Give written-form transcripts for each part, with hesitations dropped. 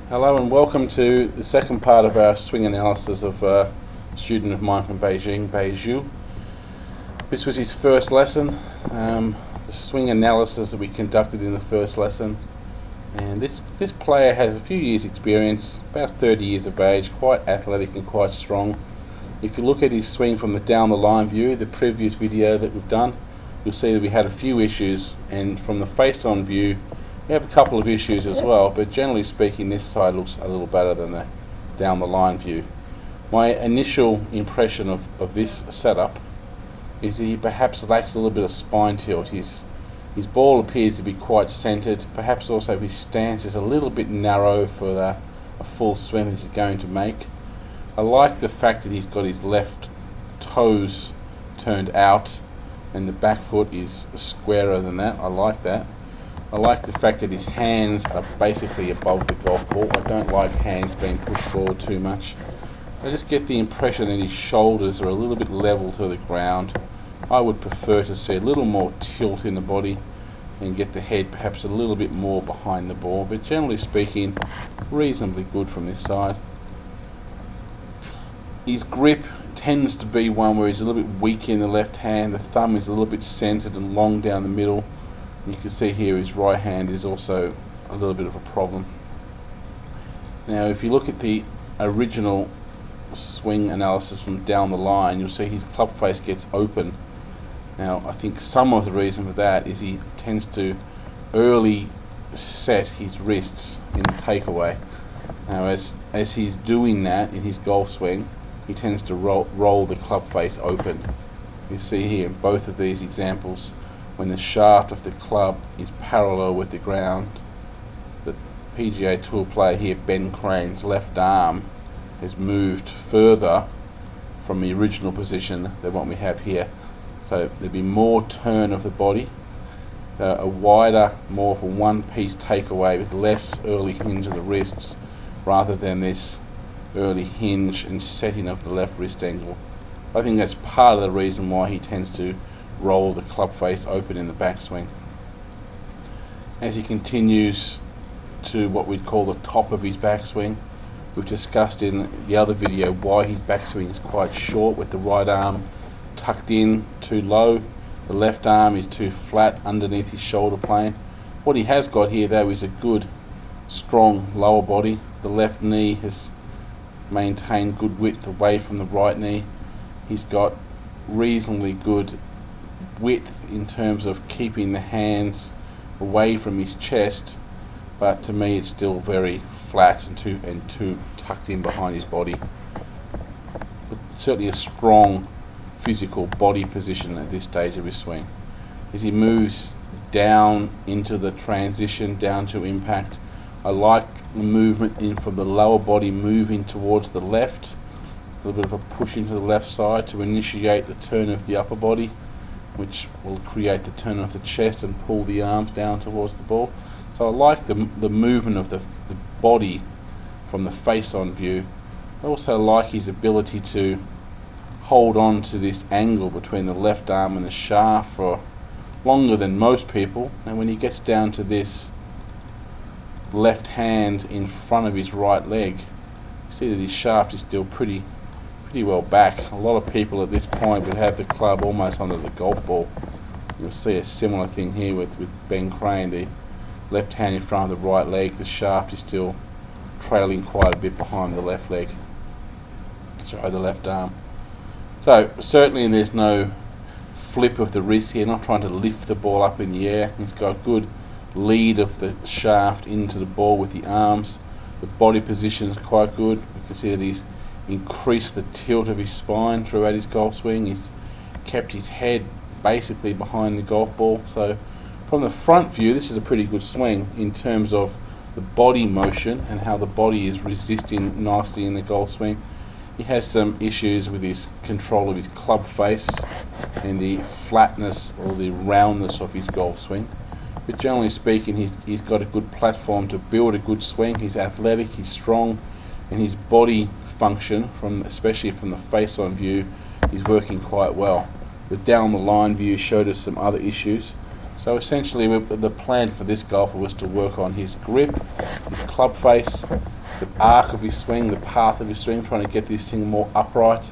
Hello and welcome to the second part of our swing analysis of a student of mine from Beijing, Bai Xue. This was his first lesson, the swing analysis that we conducted in the first lesson. And this player has a few years experience, about 30 years of age, quite athletic and quite strong. If you look at his swing from the down the line view, the previous video that we've done, you'll see that we had a few issues, and from the face on view we have a couple of issues as well, but generally speaking this side looks a little better than the down the line view. My initial impression of this setup is that he perhaps lacks a little bit of spine tilt. His ball appears to be quite centered, perhaps also his stance is a little bit narrow for a full swing that he's going to make. I like the fact that he's got his left toes turned out and the back foot is squarer than that. I like that. I like the fact that his hands are basically above the golf ball. I don't like hands being pushed forward too much. I just get the impression that his shoulders are a little bit level to the ground. I would prefer to see a little more tilt in the body and get the head perhaps a little bit more behind the ball, but generally speaking reasonably good from this side. His grip tends to be one where he's a little bit weak in the left hand. The thumb is a little bit centered and long down the middle. You can see here his right hand is also a little bit of a problem. Now if you look at the original swing analysis from down the line, you'll see his club face gets open. Now I think some of the reason for that is he tends to early set his wrists in the takeaway. Now as he's doing that in his golf swing, he tends to roll the club face open. You see here in both of these examples, when the shaft of the club is parallel with the ground, the PGA Tour player here, Ben Crane's left arm has moved further from the original position than what we have here. So there'll be more turn of the body, a wider, more of a one-piece takeaway with less early hinge of the wrists rather than this early hinge and setting of the left wrist angle. I think that's part of the reason why he tends to roll the club face open in the backswing. As he continues to what we'd call the top of his backswing, we've discussed in the other video why his backswing is quite short, with the right arm tucked in too low, the left arm is too flat underneath his shoulder plane. What he has got here though is a good strong lower body. The left knee has maintained good width away from the right knee. He's got reasonably good width in terms of keeping the hands away from his chest, but to me it's still very flat and too tucked in behind his body. But certainly a strong physical body position at this stage of his swing. As he moves down into the transition, down to impact, I like the movement in from the lower body moving towards the left, a little bit of a push into the left side to initiate the turn of the upper body, which will create the turn of the chest and pull the arms down towards the ball. So I like the movement of the body from the face on view. I also like his ability to hold on to this angle between the left arm and the shaft for longer than most people, and when he gets down to this left hand in front of his right leg, you see that his shaft is still pretty well back. A lot of people at this point would have the club almost under the golf ball. You'll see a similar thing here with Ben Crane, the left hand in front of the right leg, the shaft is still trailing quite a bit behind the left leg, sorry, the left arm. So certainly there's no flip of the wrist here, not trying to lift the ball up in the air. He's got good lead of the shaft into the ball with the arms. The body position is quite good. You can see that he's increased the tilt of his spine throughout his golf swing. He's kept his head basically behind the golf ball. So from the front view, this is a pretty good swing in terms of the body motion and how the body is resisting nicely in the golf swing. He has some issues with his control of his club face and the flatness or the roundness of his golf swing. But generally speaking, he's got a good platform to build a good swing. He's athletic, he's strong, and his body function, especially from the face on view, is working quite well. The down the line view showed us some other issues. So essentially the plan for this golfer was to work on his grip, his club face, the arc of his swing, the path of his swing, trying to get this thing more upright,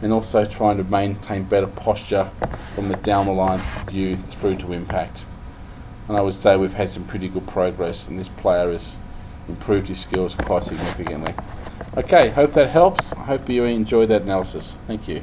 and also trying to maintain better posture from the down the line view through to impact. And I would say we've had some pretty good progress, and this player has improved his skills quite significantly. Okay, hope that helps. I hope you enjoyed that analysis. Thank you.